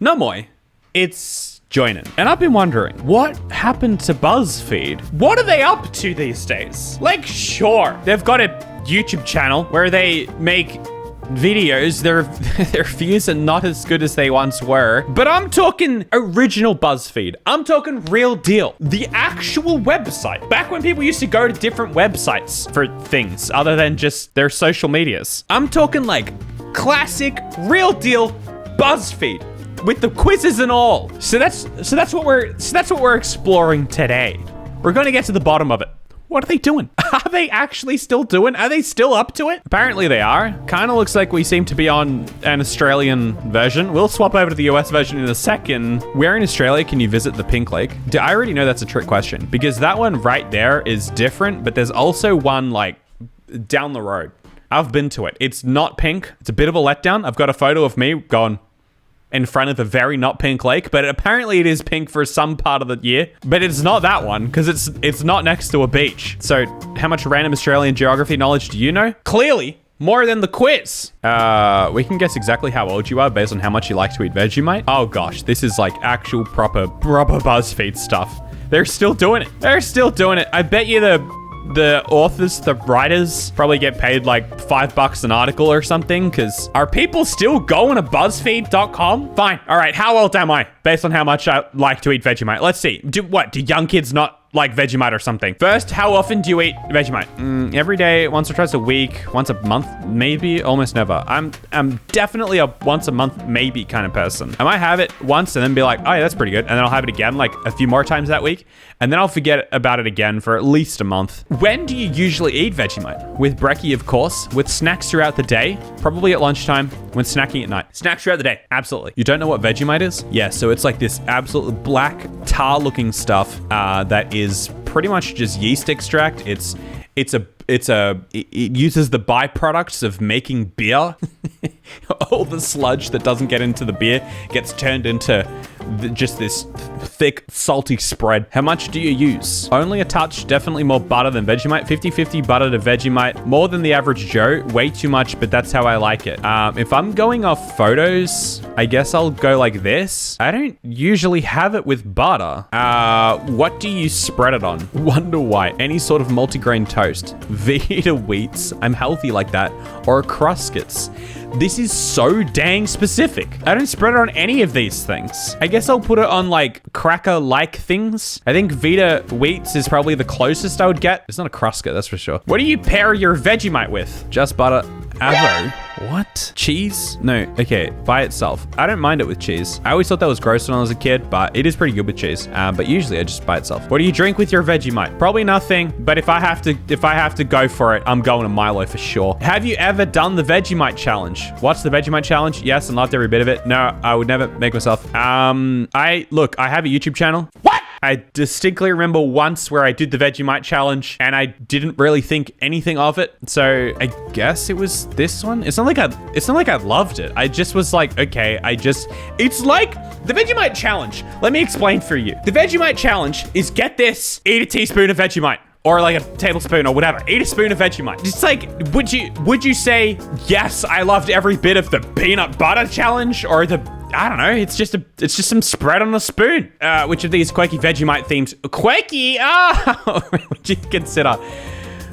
No more. It's Joinen. And I've been wondering, what happened to BuzzFeed? What are they up to these days? Like, sure, they've got a YouTube channel where they make videos. Their views are not as good as they once were. But I'm talking original BuzzFeed. I'm talking real deal. The actual website. Back when people used to go to different websites for things other than just their social medias. I'm talking like classic, real deal BuzzFeed. With the quizzes and all. So that's what we're exploring today. We're going to get to the bottom of it. What are they doing? Are they actually still doing? Are they still up to it? Apparently they are. Kind of looks like we seem to be on an Australian version. We'll swap over to the US version in a second. Where in Australia can you visit the Pink Lake? I already know that's a trick question because that one right there is different, but there's also one like down the road. I've been to it. It's not pink. It's a bit of a letdown. I've got a photo of me going in front of a very not pink lake, but apparently it is pink for some part of the year. But it's not that one because it's not next to a beach. So how much random Australian geography knowledge do you know? Clearly more than the quiz. We can guess exactly how old you are based on how much you like to eat Vegemite. Oh gosh, this is like actual proper BuzzFeed stuff. They're still doing it. They're still doing it. I bet you the authors, the writers probably get paid like $5 an article or something, because are people still going to BuzzFeed.com? Fine. All right. How old am I based on how much I like to eat Vegemite? Let's see. Do young kids not like Vegemite or something? First, how often do you eat Vegemite? Every day, once or twice a week, once a month, maybe, almost never. I'm definitely a once a month maybe kind of person. I might have it once and then be like, oh yeah, that's pretty good. And then I'll have it again like a few more times that week. And then I'll forget about it again for at least a month. When do you usually eat Vegemite? With brekkie, of course. With snacks throughout the day. Probably at lunchtime. When snacking at night. Snacks throughout the day. Absolutely. You don't know what Vegemite is? Yeah, so it's like this absolute black tar looking stuff that is pretty much just yeast extract. It uses the byproducts of making beer. All the sludge that doesn't get into the beer gets turned into just this thick, salty spread. How much do you use? Only a touch, definitely more butter than Vegemite. 50-50 butter to Vegemite. More than the average Joe. Way too much, but that's how I like it. If I'm going off photos, I guess I'll go like this. I don't usually have it with butter. What do you spread it on? Wonder why. Any sort of multigrain toast. Vita wheats. I'm healthy like that. Or Cruskets. This is so dang specific. I don't spread it on any of these things. I guess I'll put it on like cracker-like things. I think Vita Wheats is probably the closest I would get. It's not a Crusket, that's for sure. What do you pair your Vegemite with? Just butter. Avo. What? Cheese? No. Okay. By itself. I don't mind it with cheese. I always thought that was gross when I was a kid, but it is pretty good with cheese. But usually I just by itself. What do you drink with your Vegemite? Probably nothing. But if I have to go for it, I'm going to Milo for sure. Have you ever done the Vegemite challenge? What's the Vegemite challenge? Yes, and loved every bit of it. No, I would never make myself. I have a YouTube channel. What? I distinctly remember once where I did the Vegemite challenge and I didn't really think anything of it. So I guess it was this one. It's not like I loved it. I just was like, okay, it's like the Vegemite challenge. Let me explain for you. The Vegemite challenge is, get this, eat a teaspoon of Vegemite. Or like a tablespoon or whatever. Eat a spoon of Vegemite. It's like, would you say, yes, I loved every bit of the peanut butter challenge, or the, I don't know, it's just some spread on a spoon. Which of these quirky Vegemite themes, quirky, would you consider?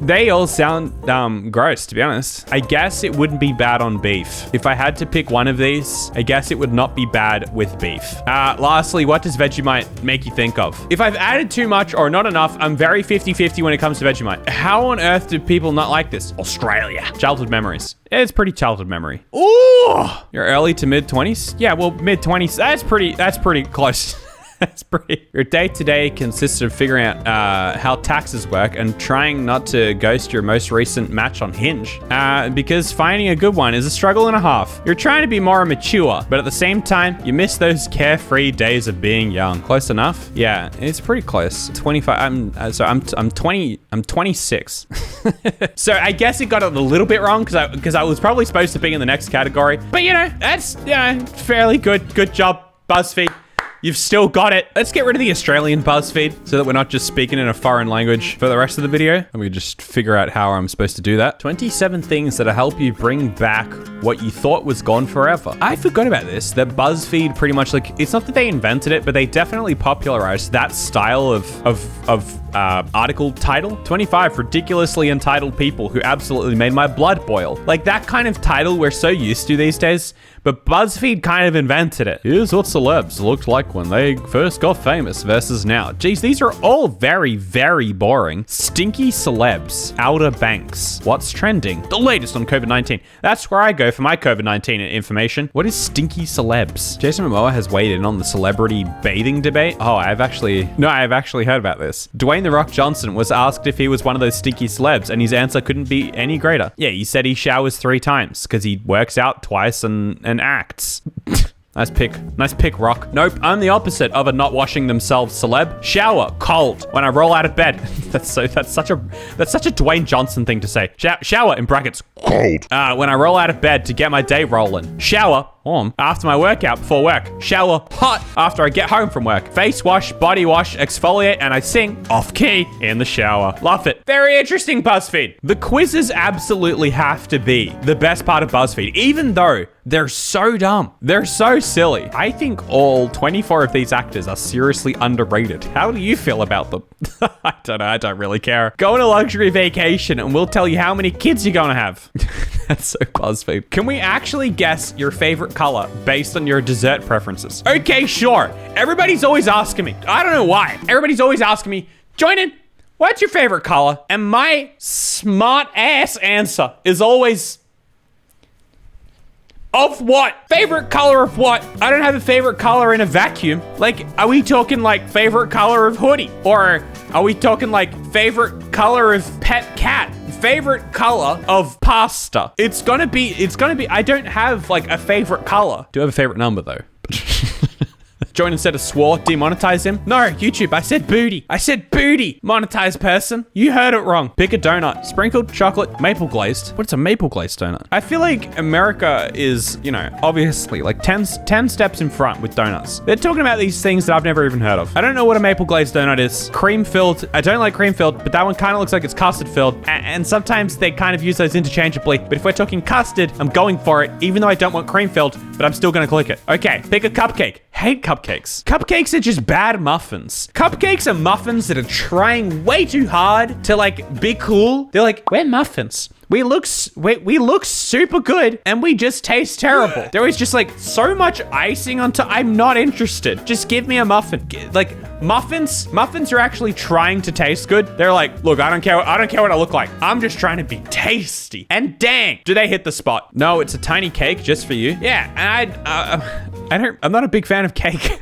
They all sound gross, to be honest. I guess it wouldn't be bad on beef. If I had to pick one of these, I guess it would not be bad with beef. Lastly, what does Vegemite make you think of? If I've added too much or not enough, I'm very 50-50 when it comes to Vegemite. How on earth do people not like this? Australia. Childhood memories. It's pretty childhood memory. Ooh! You're early to mid-20s? Yeah, well, mid-20s. That's pretty close. That's pretty. Your day-to-day consists of figuring out how taxes work and trying not to ghost your most recent match on Hinge. Because finding a good one is a struggle and a half. You're trying to be more mature, but at the same time, you miss those carefree days of being young. Close enough? Yeah, it's pretty close. 25. I'm 20. I'm 26. So I guess it got it a little bit wrong because I was probably supposed to be in the next category. But you know, that's fairly good. Good job, BuzzFeed. You've still got it. Let's get rid of the Australian BuzzFeed so that we're not just speaking in a foreign language for the rest of the video. And we just figure out how I'm supposed to do that. 27 things that'll help you bring back what you thought was gone forever. I forgot about this, that BuzzFeed pretty much like, it's not that they invented it, but they definitely popularized that style of article title. 25 ridiculously entitled people who absolutely made my blood boil. Like that kind of title we're so used to these days, but BuzzFeed kind of invented it. Here's what celebs looked like when they first got famous versus now. Geez, these are all very, very boring. Stinky celebs, Outer Banks. What's trending? The latest on COVID-19. That's where I go for my COVID-19 information. What is stinky celebs? Jason Momoa has weighed in on the celebrity bathing debate. Oh, I've actually heard about this. Dwayne The Rock Johnson was asked if he was one of those stinky celebs, and his answer couldn't be any greater. Yeah, he said he showers 3 times because he works out twice and acts. Nice pick, Rock. Nope, I'm the opposite of a not washing themselves celeb. Shower, cold, when I roll out of bed. That's such a Dwayne Johnson thing to say. Shower, in brackets, cold. When I roll out of bed to get my day rolling. Shower, warm, after my workout before work. Shower, hot, after I get home from work. Face wash, body wash, exfoliate, and I sing off key in the shower. Love it. Very interesting, BuzzFeed. The quizzes absolutely have to be the best part of BuzzFeed, even though they're so dumb. They're so silly. I think all 24 of these actors are seriously underrated. How do you feel about them? I don't know. I don't really care. Go on a luxury vacation and we'll tell you how many kids you're gonna have. That's so BuzzFeed. Can we actually guess your favorite color based on your dessert preferences? Okay, sure. Everybody's always asking me. I don't know why. Everybody's always asking me, Joinen, what's your favorite color? And my smart ass answer is always, of what? Favorite color of what? I don't have a favorite color in a vacuum. Like, are we talking like favorite color of hoodie? Or are we talking like favorite color of pet cat? Favorite color of pasta? It's gonna be, I don't have like a favorite color. Do have a favorite number though. Join instead of swore, demonetize him. No, YouTube, I said booty. I said booty. Monetized person. You heard it wrong. Pick a donut. Sprinkled, chocolate, maple glazed. What's a maple glazed donut? I feel like America is, you know, obviously like 10 steps in front with donuts. They're talking about these things that I've never even heard of. I don't know what a maple glazed donut is. Cream filled. I don't like cream filled, but that one kind of looks like it's custard filled. And sometimes they kind of use those interchangeably. But if we're talking custard, I'm going for it, even though I don't want cream filled, but I'm still gonna click it. Okay, pick a cupcake. Hate cupcakes. Cupcakes are just bad muffins. Cupcakes are muffins that are trying way too hard to like be cool. They're like, we're muffins. We look super good and we just taste terrible. There is just like so much icing on top. I'm not interested. Just give me a muffin. Like muffins are actually trying to taste good. They're like, look, I don't care what I look like. I'm just trying to be tasty. And dang, do they hit the spot? No, it's a tiny cake just for you. Yeah, and I'm not a big fan of cake.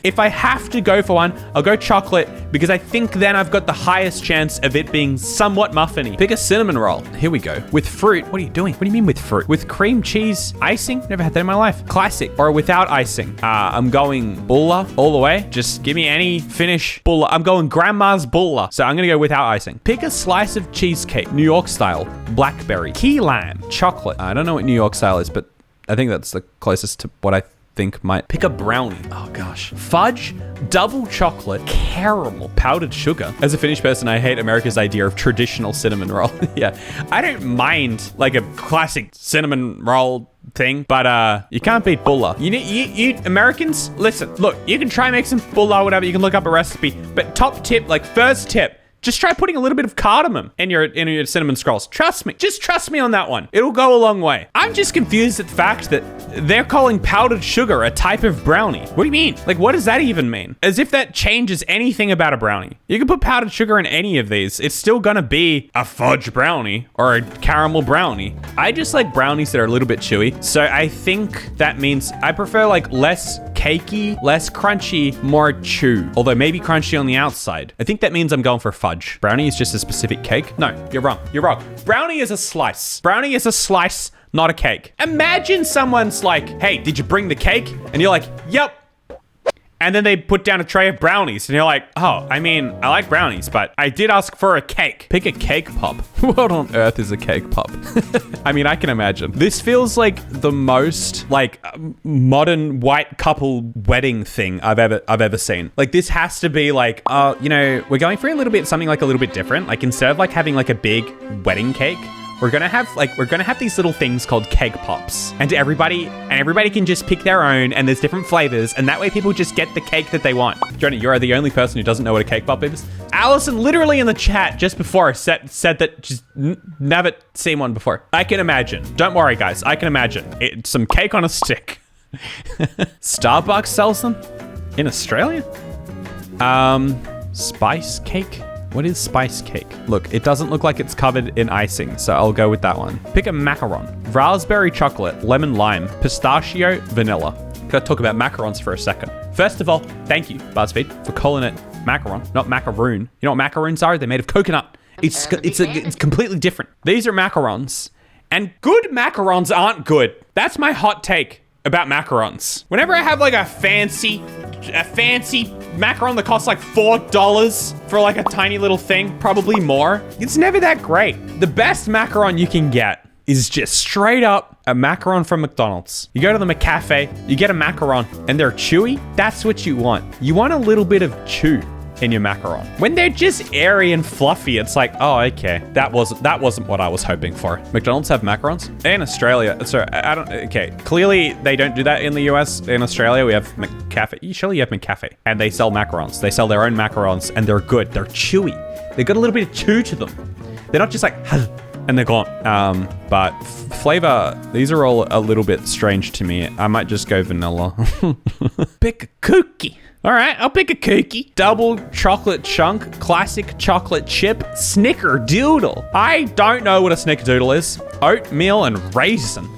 If I have to go for one, I'll go chocolate because I think then I've got the highest chance of it being somewhat muffiny. Pick a cinnamon roll. Here we go. With fruit. What are you doing? What do you mean with fruit? With cream cheese icing? Never had that in my life. Classic or without icing. I'm going bulla all the way. Just give me any Finnish bulla. I'm going grandma's bulla. So I'm going to go without icing. Pick a slice of cheesecake. New York style. Blackberry. Key lime. Chocolate. I don't know what New York style is, but I think that's the closest to what I think might. Pick a brownie. Oh gosh. Fudge, double chocolate, caramel, powdered sugar. As a Finnish person, I hate America's idea of traditional cinnamon roll. Yeah, I don't mind like a classic cinnamon roll thing, but you can't beat bulla. You Americans, listen, look, you can try and make some bulla or whatever. You can look up a recipe, but top tip, like first tip, just try putting a little bit of cardamom in your cinnamon scrolls. Trust me. Just trust me on that one. It'll go a long way. I'm just confused at the fact that they're calling powdered sugar a type of brownie. What do you mean? Like, what does that even mean? As if that changes anything about a brownie. You can put powdered sugar in any of these. It's still gonna be a fudge brownie or a caramel brownie. I just like brownies that are a little bit chewy. So I think that means I prefer like less cakey, less crunchy, more chew. Although maybe crunchy on the outside. I think that means I'm going for fudge. Brownie is just a specific cake. No, you're wrong. You're wrong. Brownie is a slice. Brownie is a slice, not a cake. Imagine someone's like, hey, did you bring the cake? And you're like, yep. And then they put down a tray of brownies and you're like, oh, I mean, I like brownies, but I did ask for a cake. Pick a cake pop. What on earth is a cake pop? I mean, I can imagine. This feels like the most like modern white couple wedding thing I've ever seen. Like this has to be like, you know, we're going for a little bit, something like a little bit different. Like instead of like having like a big wedding cake, we're gonna have these little things called cake pops, and everybody can just pick their own, and there's different flavors, and that way people just get the cake that they want. Joinen, you're the only person who doesn't know what a cake pop is. Allison literally in the chat just before said that she's never seen one before. I can imagine. Don't worry, guys. I can imagine. It's some cake on a stick. Starbucks sells them in Australia. Spice cake. What is spice cake? Look, it doesn't look like it's covered in icing, so I'll go with that one. Pick a macaron. Raspberry chocolate, lemon lime, pistachio, vanilla. Gotta talk about macarons for a second. First of all, thank you, BuzzFeed, for calling it macaron, not macaroon. You know what macaroons are? They're made of coconut. It's completely different. These are macarons, and good macarons aren't good. That's my hot take about macarons. Whenever I have like a fancy macaron that costs like $4 for like a tiny little thing, probably more, it's never that great. The best macaron you can get is just straight up a macaron from McDonald's. You go to the McCafe, you get a macaron, and they're chewy. That's what you want. You want a little bit of chew in your macaron. When they're just airy and fluffy, it's like, oh, okay, that wasn't what I was hoping for. McDonald's have macarons in Australia. So okay, clearly they don't do that in the US. In Australia, we have McCafe. Surely you have McCafe, and they sell macarons. They sell their own macarons, and they're good. They're chewy. They got a little bit of chew to them. They're not just like, and they're gone. But flavor, these are all a little bit strange to me. I might just go vanilla. Pick a cookie. All right, I'll pick a cookie. Double chocolate chunk, classic chocolate chip, snickerdoodle. I don't know what a snickerdoodle is. Oatmeal and raisin.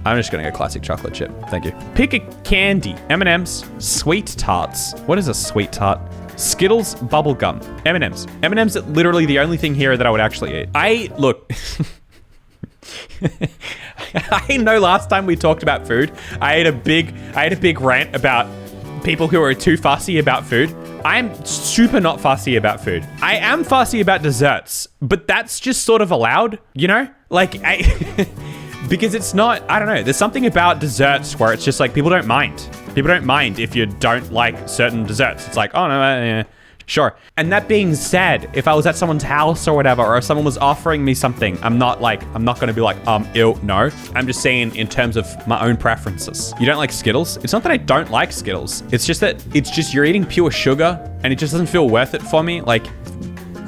I'm just gonna go classic chocolate chip. Thank you. Pick a candy. M&M's, sweet tarts. What is a sweet tart? Skittles, bubblegum, M&M's. M&M's are literally the only thing here that I would actually eat. Look. I know last time we talked about food, I had a big rant about people who are too fussy about food. I'm super not fussy about food. I am fussy about desserts, but that's just sort of allowed, you know? Like, because it's not, I don't know, there's something about desserts where it's just like, people don't mind. People don't mind if you don't like certain desserts. It's like, oh no, sure. And that being said, if I was at someone's house or whatever, or if someone was offering me something, I'm not gonna be like, ew, no. I'm just saying in terms of my own preferences. You don't like Skittles? It's not that I don't like Skittles. It's just you're eating pure sugar and it just doesn't feel worth it for me. Like,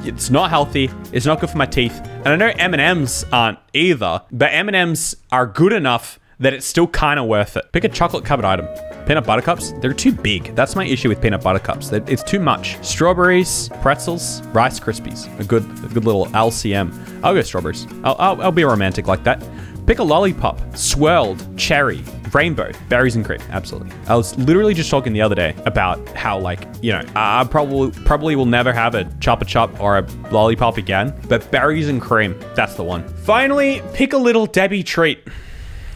it's not healthy. It's not good for my teeth. And I know M&Ms aren't either, but M&Ms are good enough that it's still kind of worth it. Pick a chocolate covered item. Peanut butter cups, they're too big. That's my issue with peanut butter cups. It's too much. Strawberries, pretzels, Rice Krispies. A good little LCM. I'll go strawberries. I'll be romantic like that. Pick a lollipop. Swirled, cherry, rainbow, berries and cream. Absolutely. I was literally just talking the other day about how, like, you know, I probably will never have a Chupa Chup or a lollipop again, but berries and cream, that's the one. Finally, pick a little Debbie treat.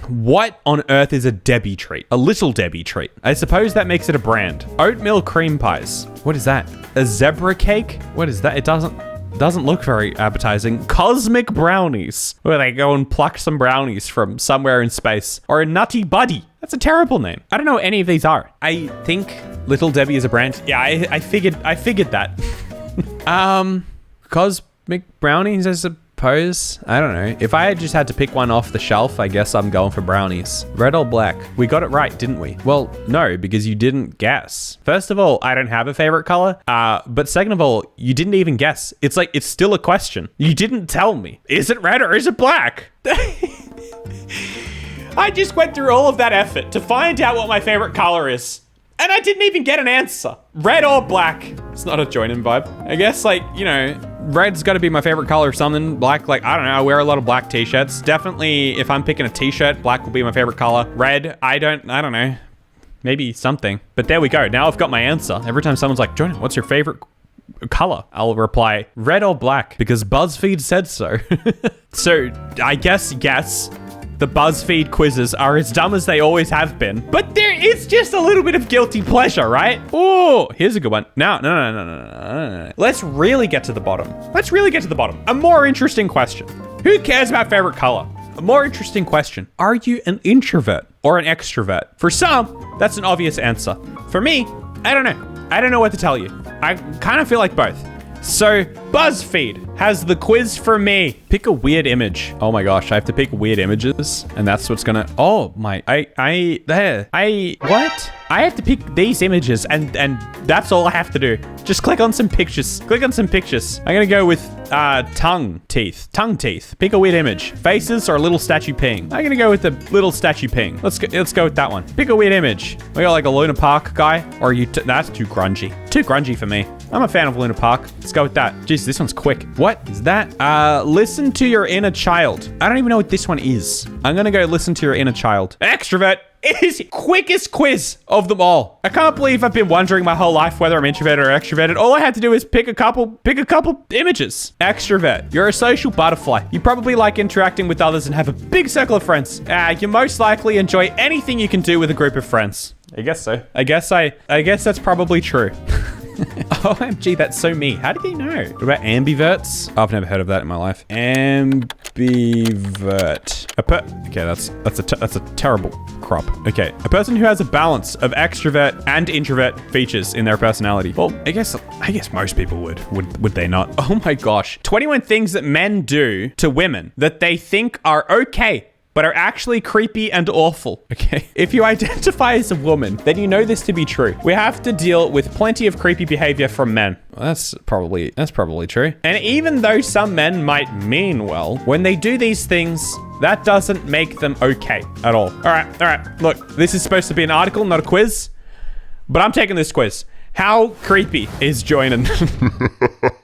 What on earth is a Debbie treat? A little Debbie treat. I suppose that makes it a brand. Oatmeal cream pies. What is that? A zebra cake? What is that? It doesn't look very appetizing. Cosmic brownies, where they go and pluck some brownies from somewhere in space. Or a Nutty Buddy. That's a terrible name. I don't know what any of these are. I think Little Debbie is a brand. Yeah, I figured that. Cosmic brownies, I suppose. I don't know. If I just had to pick one off the shelf, I guess I'm going for brownies. Red or black? We got it right, didn't we? Well, no, because you didn't guess. First of all, I don't have a favorite color. But second of all, you didn't even guess. It's like, it's still a question. You didn't tell me. Is it red or is it black? I just went through all of that effort to find out what my favorite color is. And I didn't even get an answer. Red or black? It's not a Joinen vibe. I guess, like, you know, red's got to be my favorite color or something. Black, like, I don't know. I wear a lot of black t-shirts. Definitely, if I'm picking a t-shirt, black will be my favorite color. Red, I don't know. Maybe something. But there we go. Now I've got my answer. Every time someone's like, Joinen, what's your favorite color? I'll reply, red or black, because BuzzFeed said so. So I guess, yes. the BuzzFeed quizzes are as dumb as they always have been, but there is just a little bit of guilty pleasure, right? Oh, here's a good one. No. Let's really get to the bottom. A more interesting question. Who cares about favorite color? A more interesting question. Are you an introvert or an extrovert? For some, that's an obvious answer. For me, I don't know. I don't know what to tell you. I kind of feel like both. So BuzzFeed has the quiz for me. Pick a weird image. Oh my gosh, I have to pick weird images, and that's what's gonna. Oh my, what? I have to pick these images, and that's all I have to do. Just click on some pictures. I'm gonna go with tongue teeth. Pick a weird image. Faces or a little statue peeing. I'm gonna go with the little statue peeing. Let's go with that one. Pick a weird image. We got like a Luna Park guy, or you? That's too grungy. Too grungy for me. I'm a fan of Luna Park. Let's go with that. Jeez, this one's quick. What is that? Listen to your inner child. I don't even know what this one is. I'm gonna go listen to your inner child. Extrovert. It is the quickest quiz of them all. I can't believe I've been wondering my whole life whether I'm introverted or extroverted. All I had to do is pick a couple images. Extrovert. You're a social butterfly. You probably like interacting with others and have a big circle of friends. You most likely enjoy anything you can do with a group of friends. I guess so. I guess that's probably true. OMG, that's so me. How did he know? What about ambiverts? I've never heard of that in my life. Ambivert. Okay, that's a terrible crop. Okay, a person who has a balance of extrovert and introvert features in their personality. Well, I guess most people would they not? Oh my gosh. 21 things that men do to women that they think are okay, but are actually creepy and awful. Okay. If you identify as a woman, then you know this to be true. We have to deal with plenty of creepy behavior from men. Well, that's probably true. And even though some men might mean well, when they do these things, that doesn't make them okay at all. All right. Look, this is supposed to be an article, not a quiz, but I'm taking this quiz. How creepy is Joinen?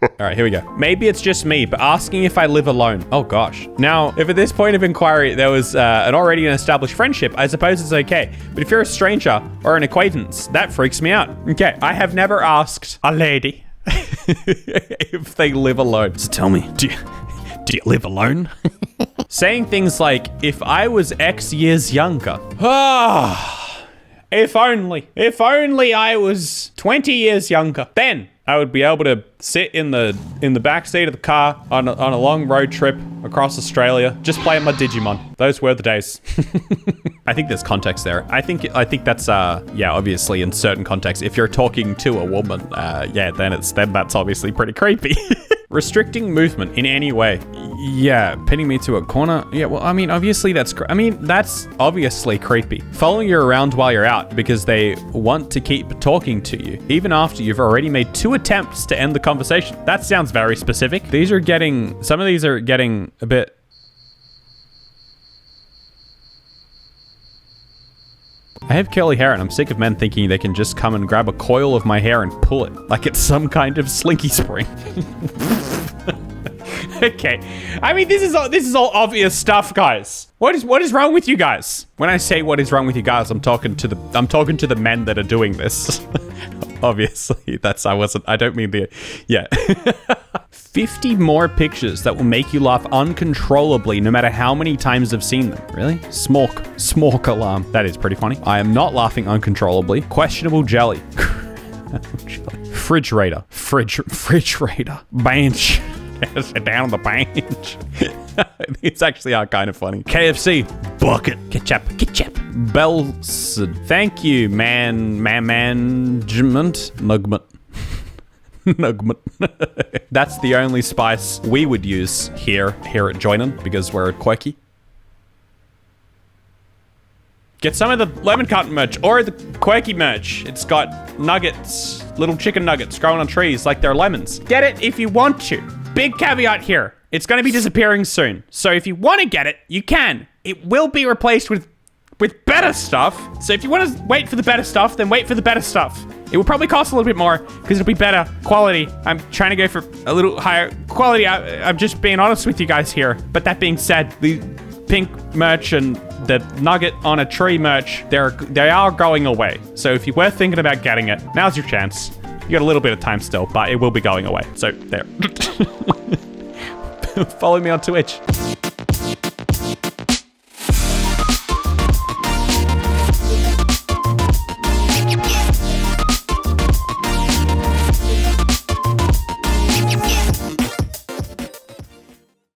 All right, here we go. Maybe it's just me, but asking if I live alone. Oh gosh. Now, if at this point of inquiry there was an already established friendship, I suppose it's okay. But if you're a stranger or an acquaintance, that freaks me out. Okay, I have never asked a lady if they live alone. So tell me, do you live alone? Saying things like, if I was X years younger. If only I was 20 years younger, then I would be able to sit in the back seat of the car on a long road trip across Australia, just playing my Digimon. Those were the days. I think there's context there. I think that's obviously in certain contexts. If you're talking to a woman, then that's obviously pretty creepy. Restricting movement in any way. Yeah, pinning me to a corner. Yeah, well, I mean, obviously that's obviously creepy. Following you around while you're out because they want to keep talking to you, even after you've already made 2 attempts to end the conversation. That sounds very specific. Some of these are getting a bit. I have curly hair and I'm sick of men thinking they can just come and grab a coil of my hair and pull it like it's some kind of slinky spring. Okay. I mean, this is all obvious stuff, guys. What is wrong with you guys? When I say what is wrong with you guys, I'm talking to the men that are doing this. Obviously, I don't mean the, yeah. 50 more pictures that will make you laugh uncontrollably no matter how many times I've seen them. Really? Smork alarm. That is pretty funny. I am not laughing uncontrollably. Questionable jelly. Refrigerator. Refrigerator. Bench. Sit down on the bench. These actually are kind of funny. KFC. Bucket. Ketchup. Belson. Thank you, management. Nugment. That's the only spice we would use here at Joinen because we're quirky. Get some of the lemon carton merch or the quirky merch. It's got nuggets, little chicken nuggets growing on trees like they're lemons. Get it if you want to. Big caveat here. It's going to be disappearing soon. So if you want to get it, you can. It will be replaced with better stuff. So if you want to wait for the better stuff, then wait for the better stuff. It will probably cost a little bit more because it'll be better quality. I'm trying to go for a little higher quality. I'm just being honest with you guys here. But that being said, the pink merch and the nugget on a tree merch, they are going away. So if you were thinking about getting it, now's your chance. You got a little bit of time still, but it will be going away. So there. Follow me on Twitch.